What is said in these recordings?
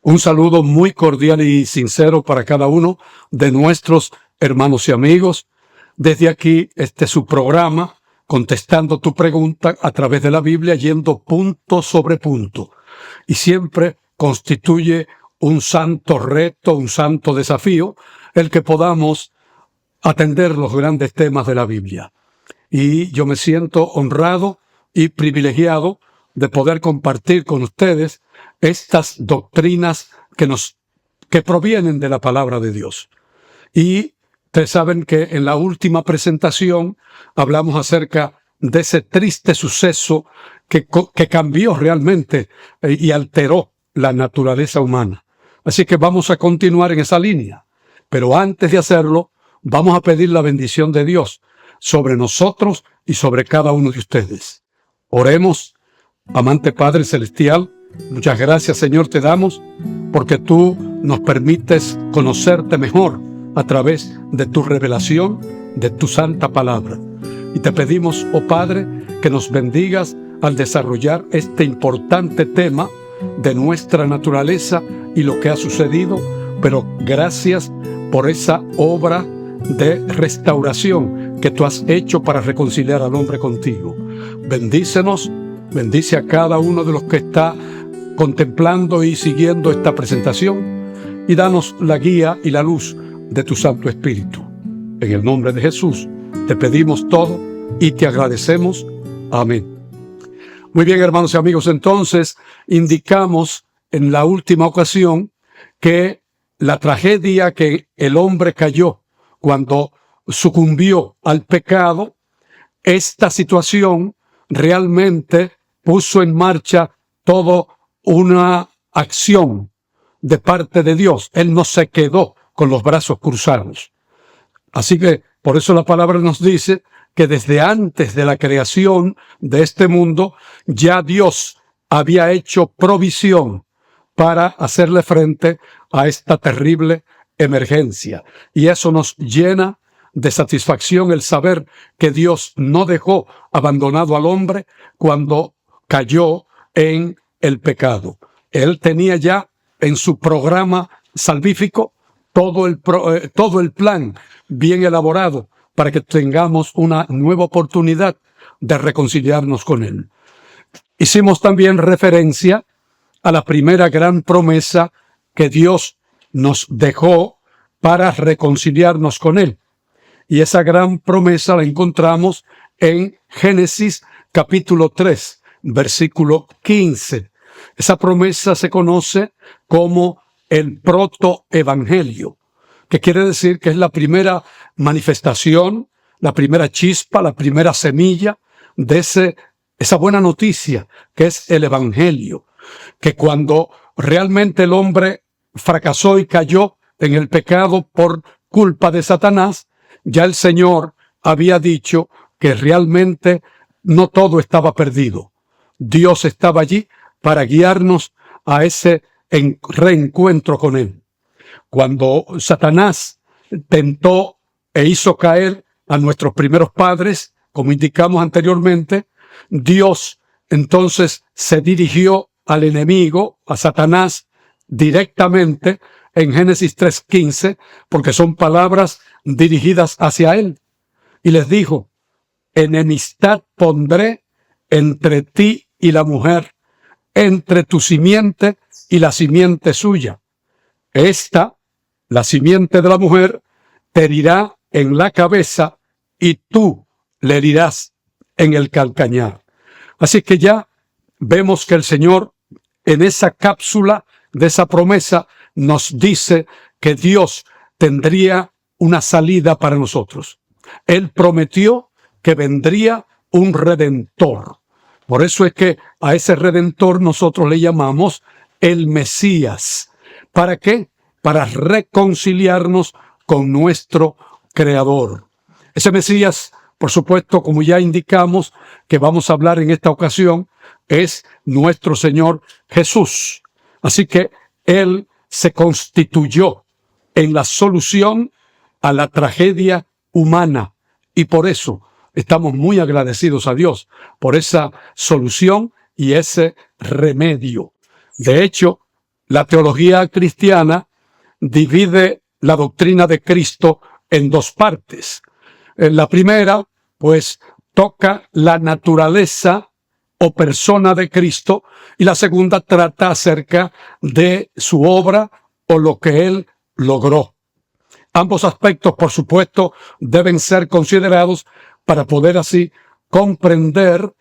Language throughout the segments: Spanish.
Un saludo muy cordial y sincero para cada uno de nuestros hermanos y amigos. Desde aquí, este es su programa, contestando tu pregunta a través de la Biblia, yendo punto sobre punto. Y siempre constituye un santo reto, un santo desafío, el que podamos atender los grandes temas de la Biblia. Y yo me siento honrado y privilegiado de poder compartir con ustedes estas doctrinas que provienen de la palabra de Dios. Y ustedes saben que en la última presentación hablamos acerca de ese triste suceso que cambió realmente y alteró la naturaleza humana. Así que vamos a continuar en esa línea. Pero antes de hacerlo, vamos a pedir la bendición de Dios sobre nosotros y sobre cada uno de ustedes. Oremos. Amante Padre Celestial, muchas gracias, Señor, te damos porque tú nos permites conocerte mejor a través de tu revelación, de tu santa palabra. Y te pedimos, oh Padre, que nos bendigas al desarrollar este importante tema de nuestra naturaleza y lo que ha sucedido, pero gracias por esa obra de restauración que tú has hecho para reconciliar al hombre contigo. Bendícenos. Bendice a cada uno de los que está contemplando y siguiendo esta presentación y danos la guía y la luz de tu Santo Espíritu. En el nombre de Jesús te pedimos todo y te agradecemos. Amén. Muy bien, hermanos y amigos, entonces indicamos en la última ocasión que la tragedia que el hombre cayó cuando sucumbió al pecado, esta situación realmente puso en marcha toda una acción de parte de Dios. Él no se quedó con los brazos cruzados. Así que por eso la palabra nos dice que desde antes de la creación de este mundo, ya Dios había hecho provisión para hacerle frente a esta terrible emergencia. Y eso nos llena de satisfacción el saber que Dios no dejó abandonado al hombre cuando cayó en el pecado. Él tenía ya en su programa salvífico todo el plan bien elaborado para que tengamos una nueva oportunidad de reconciliarnos con Él. Hicimos también referencia a la primera gran promesa que Dios nos dejó para reconciliarnos con Él. Y esa gran promesa la encontramos en Génesis capítulo 3, versículo 15. Esa promesa se conoce como el protoevangelio, que quiere decir que es la primera manifestación, la primera chispa, la primera semilla de esa buena noticia que es el evangelio. Que cuando realmente el hombre fracasó y cayó en el pecado por culpa de Satanás, ya el Señor había dicho que realmente no todo estaba perdido. Dios estaba allí para guiarnos a ese reencuentro con Él. Cuando Satanás tentó e hizo caer a nuestros primeros padres, como indicamos anteriormente, Dios entonces se dirigió al enemigo, a Satanás, directamente en Génesis 3:15, porque son palabras dirigidas hacia él. Y les dijo: enemistad pondré entre ti y la mujer, entre tu simiente y la simiente suya. Esta, la simiente de la mujer, te herirá en la cabeza y tú le herirás en el calcañar. Así que ya vemos que el Señor, en esa cápsula de esa promesa, nos dice que Dios tendría una salida para nosotros. Él prometió que vendría un Redentor. Por eso es que a ese Redentor nosotros le llamamos el Mesías. ¿Para qué? Para reconciliarnos con nuestro Creador. Ese Mesías, por supuesto, como ya indicamos que vamos a hablar en esta ocasión, es nuestro Señor Jesús. Así que Él se constituyó en la solución a la tragedia humana. Y por eso estamos muy agradecidos a Dios por esa solución y ese remedio. De hecho, la teología cristiana divide la doctrina de Cristo en dos partes. La primera, pues, toca la naturaleza o persona de Cristo, y la segunda trata acerca de su obra o lo que Él logró. Ambos aspectos, por supuesto, deben ser considerados para poder así comprender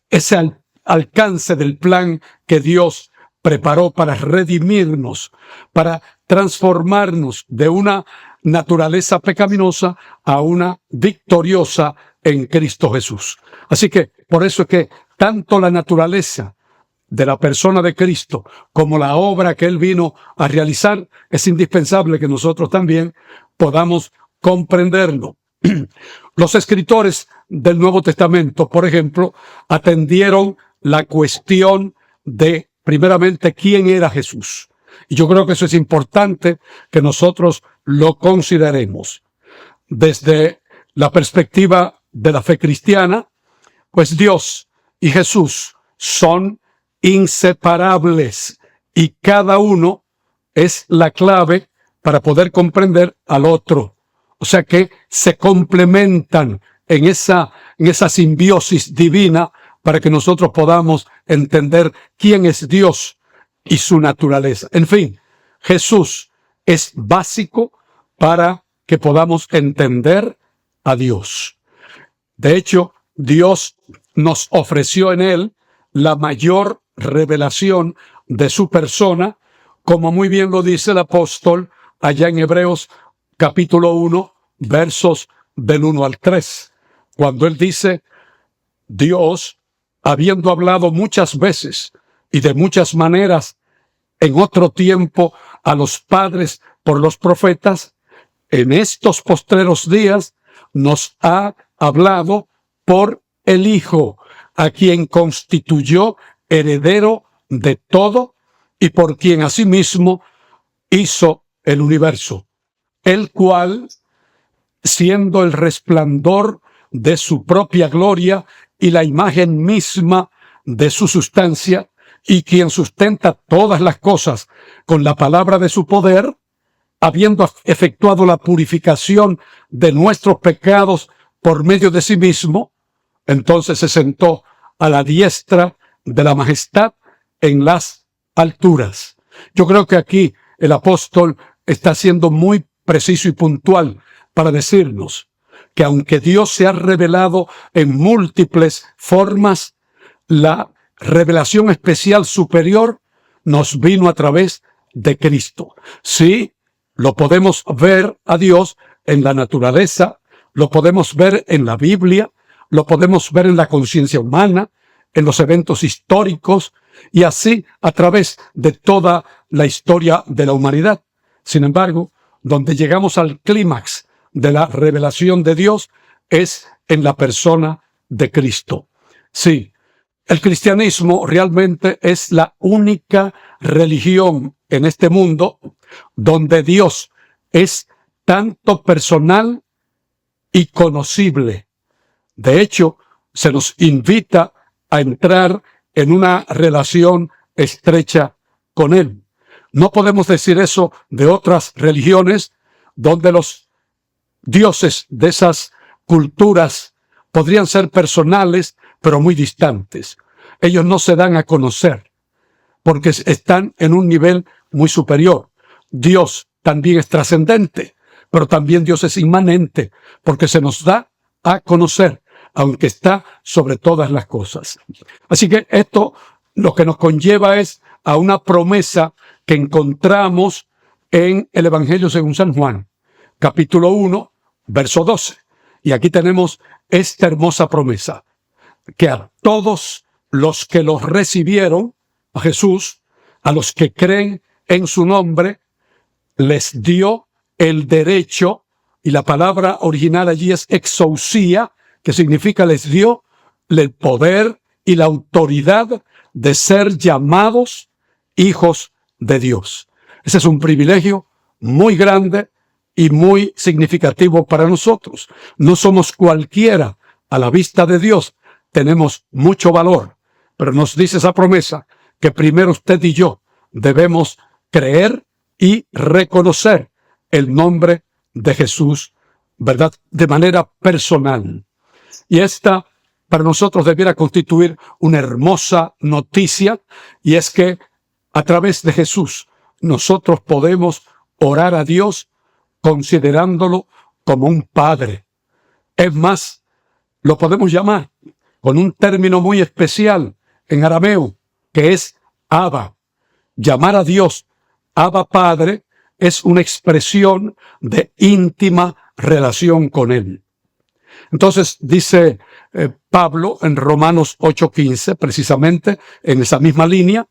ese alcance del plan que Dios preparó para redimirnos, para transformarnos de una naturaleza pecaminosa a una victoriosa en Cristo Jesús. Así que por eso es que tanto la naturaleza de la persona de Cristo como la obra que Él vino a realizar, es indispensable que nosotros también podamos comprenderlo. Los escritores del Nuevo Testamento, por ejemplo, atendieron la cuestión de, primeramente, quién era Jesús. Y yo creo que eso es importante que nosotros lo consideremos. Desde la perspectiva de la fe cristiana, pues Dios y Jesús son inseparables y cada uno es la clave para poder comprender al otro. O sea que se complementan en esa simbiosis divina para que nosotros podamos entender quién es Dios y su naturaleza. En fin, Jesús es básico para que podamos entender a Dios. De hecho, Dios nos ofreció en Él la mayor revelación de su persona, como muy bien lo dice el apóstol allá en Hebreos capítulo 1, versos del 1 al 3, cuando él dice: Dios, habiendo hablado muchas veces y de muchas maneras en otro tiempo a los padres por los profetas, en estos postreros días nos ha hablado por el Hijo, a quien constituyó heredero de todo y por quien asimismo hizo el universo, el cual, siendo el resplandor de su propia gloria y la imagen misma de su sustancia, y quien sustenta todas las cosas con la palabra de su poder, habiendo efectuado la purificación de nuestros pecados por medio de sí mismo, entonces se sentó a la diestra de la majestad en las alturas. Yo creo que aquí el apóstol está siendo muy preciso y puntual para decirnos que aunque Dios se ha revelado en múltiples formas, la revelación especial superior nos vino a través de Cristo. Sí, lo podemos ver a Dios en la naturaleza, lo podemos ver en la Biblia, lo podemos ver en la conciencia humana, en los eventos históricos y así a través de toda la historia de la humanidad. Sin embargo, donde llegamos al clímax de la revelación de Dios es en la persona de Cristo. Sí, el cristianismo realmente es la única religión en este mundo donde Dios es tanto personal y conocible. De hecho, se nos invita a entrar en una relación estrecha con Él. No podemos decir eso de otras religiones donde los dioses de esas culturas podrían ser personales, pero muy distantes. Ellos no se dan a conocer porque están en un nivel muy superior. Dios también es trascendente, pero también Dios es inmanente porque se nos da a conocer, aunque está sobre todas las cosas. Así que esto lo que nos conlleva es a una promesa que encontramos en el Evangelio según San Juan, capítulo 1, verso 12. Y aquí tenemos esta hermosa promesa, que a todos los que los recibieron, a Jesús, a los que creen en su nombre, les dio el derecho, y la palabra original allí es exousia, que significa les dio el poder y la autoridad de ser llamados hijos de Dios. Ese es un privilegio muy grande y muy significativo para nosotros. No somos cualquiera a la vista de Dios, tenemos mucho valor, pero nos dice esa promesa que primero usted y yo debemos creer y reconocer el nombre de Jesús, ¿verdad?, de manera personal. Y esta para nosotros debiera constituir una hermosa noticia, y es que a través de Jesús nosotros podemos orar a Dios considerándolo como un Padre. Es más, lo podemos llamar con un término muy especial en arameo, que es Abba. Llamar a Dios Abba Padre es una expresión de íntima relación con Él. Entonces dice Pablo en Romanos 8:15, precisamente en esa misma línea,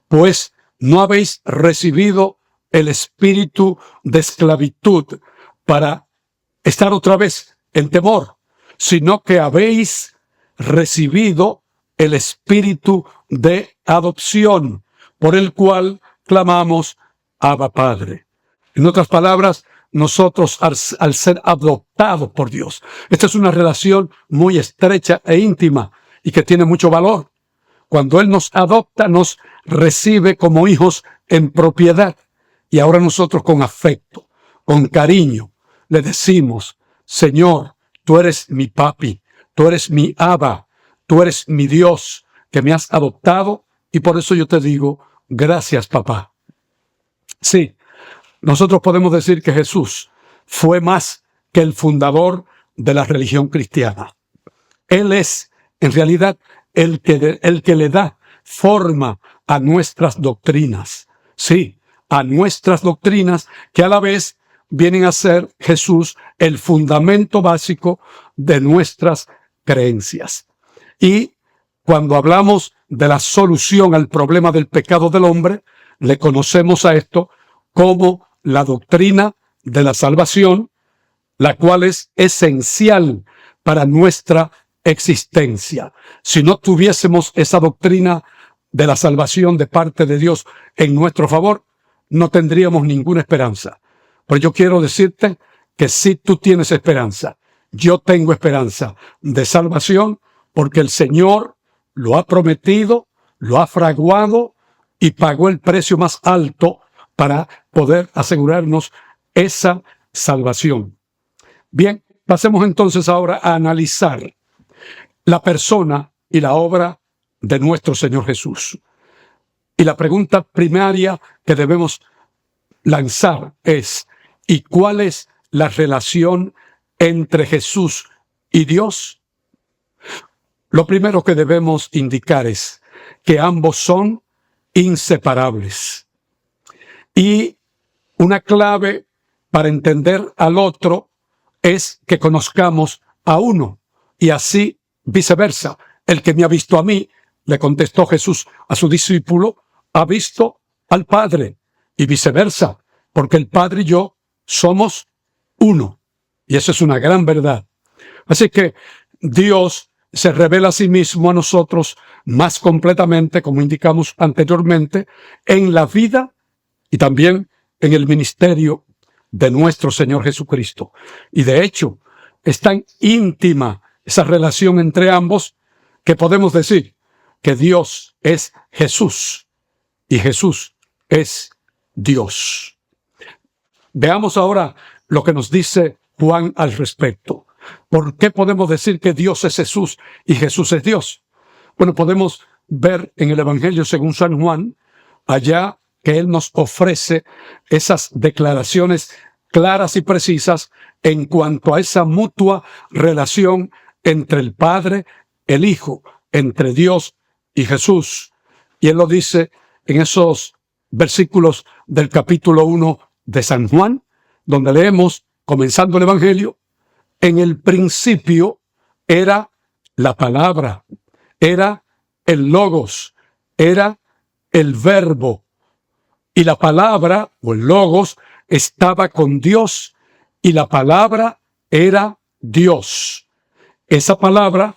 pues no habéis recibido el espíritu de esclavitud para estar otra vez en temor, sino que habéis recibido el espíritu de adopción, por el cual clamamos Abba Padre. En otras palabras, nosotros al ser adoptados por Dios, esta es una relación muy estrecha e íntima y que tiene mucho valor. Cuando Él nos adopta, nos recibe como hijos en propiedad. Y ahora nosotros con afecto, con cariño, le decimos: Señor, tú eres mi papi, tú eres mi Abba, tú eres mi Dios que me has adoptado, y por eso yo te digo, gracias, papá. Sí, nosotros podemos decir que Jesús fue más que el fundador de la religión cristiana. Él es, en realidad, el que le da forma a nuestras doctrinas. Sí, a nuestras doctrinas que a la vez vienen a ser Jesús el fundamento básico de nuestras creencias. Y cuando hablamos de la solución al problema del pecado del hombre, le conocemos a esto como la doctrina de la salvación, la cual es esencial para nuestra existencia. Si no tuviésemos esa doctrina de la salvación de parte de Dios en nuestro favor, no tendríamos ninguna esperanza. Pero yo quiero decirte que si tú tienes esperanza, yo tengo esperanza de salvación, porque el Señor lo ha prometido, lo ha fraguado y pagó el precio más alto para poder asegurarnos esa salvación. Bien, pasemos entonces ahora a analizar la persona y la obra de nuestro Señor Jesús. Y la pregunta primaria que debemos lanzar es: ¿y cuál es la relación entre Jesús y Dios? Lo primero que debemos indicar es que ambos son inseparables. Y una clave para entender al otro es que conozcamos a uno, y así viceversa. El que me ha visto a mí, le contestó Jesús a su discípulo, ha visto al Padre, y viceversa, porque el Padre y yo somos uno. Y eso es una gran verdad. Así que Dios se revela a sí mismo a nosotros más completamente, como indicamos anteriormente, en la vida y también en el ministerio de nuestro Señor Jesucristo. Y de hecho, es tan íntima esa relación entre ambos que podemos decir que Dios es Jesús y Jesús es Dios. Veamos ahora lo que nos dice Juan al respecto. ¿Por qué podemos decir que Dios es Jesús y Jesús es Dios? Bueno, podemos ver en el Evangelio según San Juan, allá que Él nos ofrece esas declaraciones claras y precisas en cuanto a esa mutua relación entre el Padre, el Hijo, entre Dios y Jesús. Y Él lo dice en esos versículos del capítulo 1 de San Juan, donde leemos, comenzando el Evangelio: en el principio era la palabra, era el logos, era el verbo. Y la palabra, o el logos, estaba con Dios, y la palabra era Dios. Esa palabra,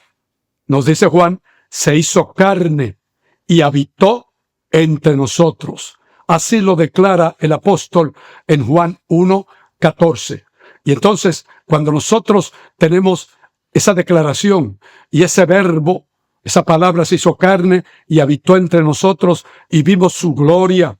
nos dice Juan, se hizo carne y habitó entre nosotros. Así lo declara el apóstol en Juan 1:14. Y entonces, cuando nosotros tenemos esa declaración y ese verbo, Esa palabra se hizo carne y habitó entre nosotros y vimos su gloria,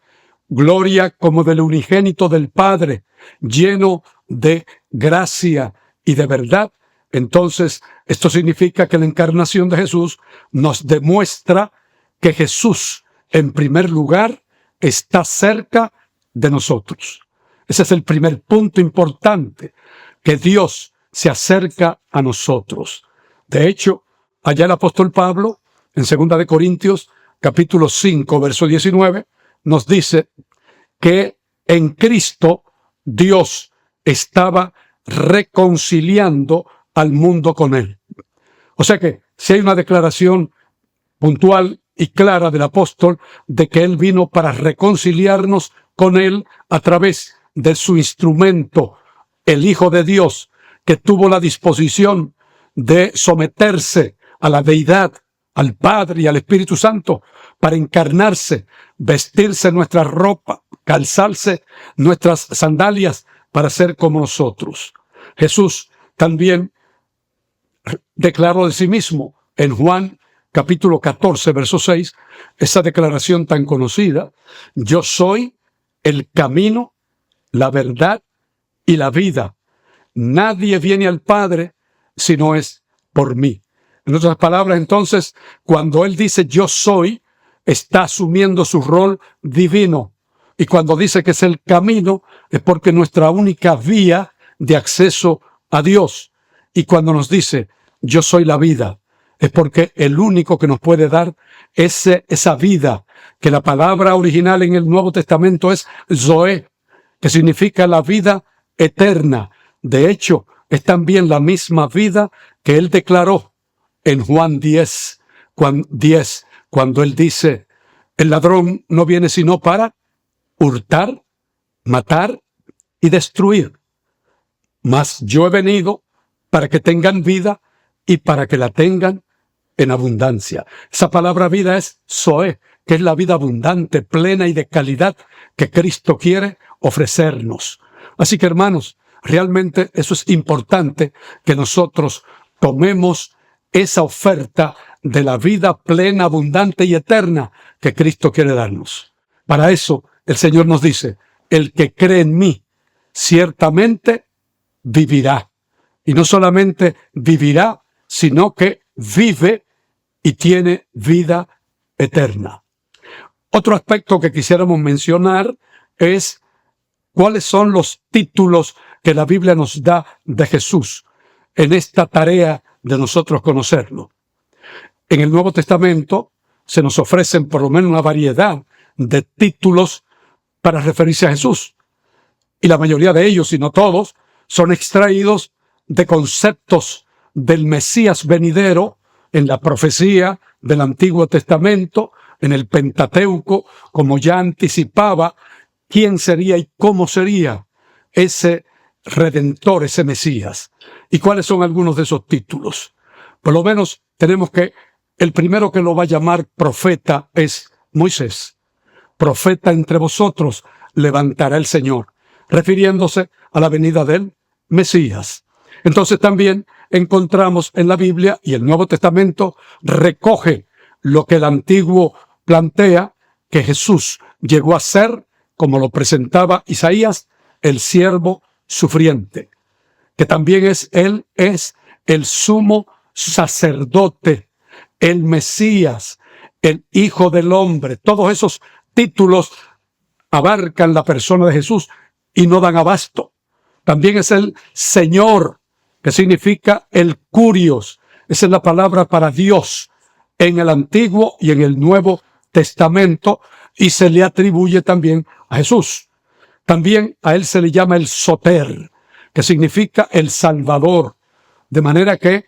gloria como del unigénito del Padre, lleno de gracia y de verdad. Entonces, esto significa que la encarnación de Jesús nos demuestra que Jesús, en primer lugar, está cerca de nosotros. Ese es el primer punto importante, que Dios se acerca a nosotros. De hecho, allá el apóstol Pablo, en 2 de Corintios, capítulo 5, verso 19, nos dice que en Cristo Dios estaba reconciliando al mundo con Él. O sea que si hay una declaración puntual y clara del apóstol de que Él vino para reconciliarnos con Él a través de su instrumento, el Hijo de Dios, que tuvo la disposición de someterse a la deidad, al Padre y al Espíritu Santo, para encarnarse, vestirse nuestra ropa, calzarse nuestras sandalias para ser como nosotros. Jesús también declaró de sí mismo en Juan capítulo 14, verso 6, esa declaración tan conocida: yo soy el camino, la verdad y la vida. Nadie viene al Padre si no es por mí. En otras palabras, entonces, cuando Él dice yo soy, está asumiendo su rol divino. Y cuando dice que es el camino, es porque nuestra única vía de acceso a Dios. Y cuando nos dice yo soy la vida, es porque el único que nos puede dar esa vida, que la palabra original en el Nuevo Testamento es Zoé, que significa la vida eterna. De hecho, es también la misma vida que Él declaró en Juan 10, cuando Él dice, el ladrón no viene sino para hurtar, matar y destruir. Mas yo he venido para que tengan vida y para que la tengan en abundancia. Esa palabra vida es Zoé, que es la vida abundante, plena y de calidad que Cristo quiere ofrecernos. Así que, hermanos, realmente eso es importante, que nosotros tomemos esa oferta de la vida plena, abundante y eterna que Cristo quiere darnos. Para eso, el Señor nos dice, el que cree en mí, ciertamente vivirá. Y no solamente vivirá, sino que vive y tiene vida eterna. Otro aspecto que quisiéramos mencionar es cuáles son los títulos que la Biblia nos da de Jesús en esta tarea de nosotros conocerlo. En el Nuevo Testamento se nos ofrecen por lo menos una variedad de títulos para referirse a Jesús. Y la mayoría de ellos, si no todos, son extraídos de conceptos del Mesías venidero en la profecía del Antiguo Testamento, en el Pentateuco, como ya anticipaba quién sería y cómo sería ese Redentor, ese Mesías. ¿Y cuáles son algunos de esos títulos? Por lo menos tenemos que el primero que lo va a llamar profeta es Moisés. Profeta entre vosotros levantará el Señor, refiriéndose a la venida del Mesías. Entonces también encontramos en la Biblia, y el Nuevo Testamento recoge lo que el Antiguo plantea, que Jesús llegó a ser, como lo presentaba Isaías, el siervo sufriente, que también Él es el sumo sacerdote, el Mesías, el Hijo del Hombre. Todos esos títulos abarcan la persona de Jesús y no dan abasto. También es el Señor, que significa el Curios. Esa es la palabra para Dios en el Antiguo y en el Nuevo Testamento, y se le atribuye también a Jesús. También a Él se le llama el Soter, que significa el Salvador. De manera que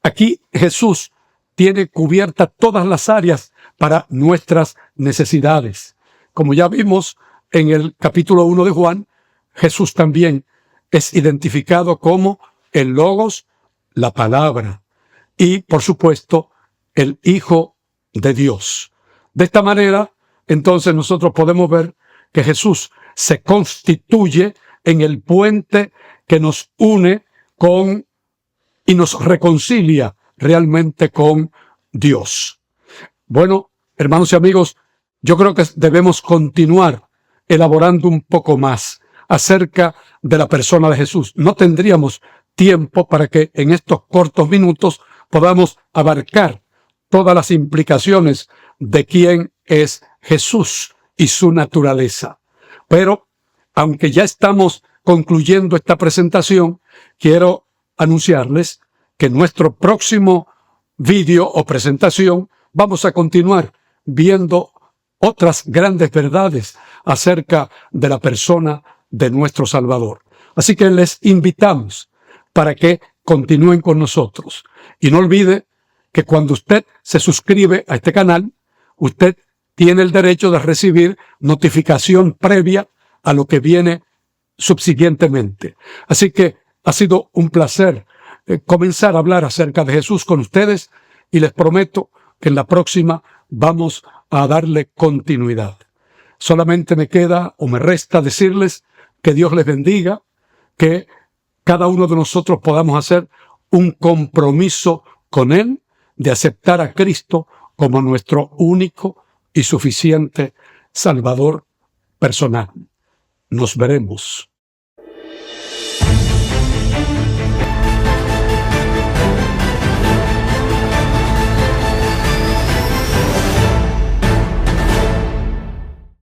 aquí Jesús tiene cubiertas todas las áreas para nuestras necesidades. Como ya vimos en el capítulo 1 de Juan, Jesús también es identificado como el Logos, la palabra, y por supuesto el Hijo de Dios. De esta manera, entonces nosotros podemos ver que Jesús se constituye en el puente que nos une con y nos reconcilia realmente con Dios. Bueno, hermanos y amigos, yo creo que debemos continuar elaborando un poco más acerca de la persona de Jesús. No tendríamos tiempo para que en estos cortos minutos podamos abarcar todas las implicaciones de quién es Jesús y su naturaleza. Pero, aunque ya estamos concluyendo esta presentación, quiero anunciarles que en nuestro próximo vídeo o presentación vamos a continuar viendo otras grandes verdades acerca de la persona de nuestro Salvador. Así que les invitamos para que continúen con nosotros. Y no olvide que cuando usted se suscribe a este canal, usted tiene el derecho de recibir notificación previa a lo que viene subsiguientemente. Así que ha sido un placer comenzar a hablar acerca de Jesús con ustedes y les prometo que en la próxima vamos a darle continuidad. Solamente me queda o me resta decirles que Dios les bendiga, que cada uno de nosotros podamos hacer un compromiso con Él de aceptar a Cristo como nuestro único y suficiente Salvador personal. Nos veremos.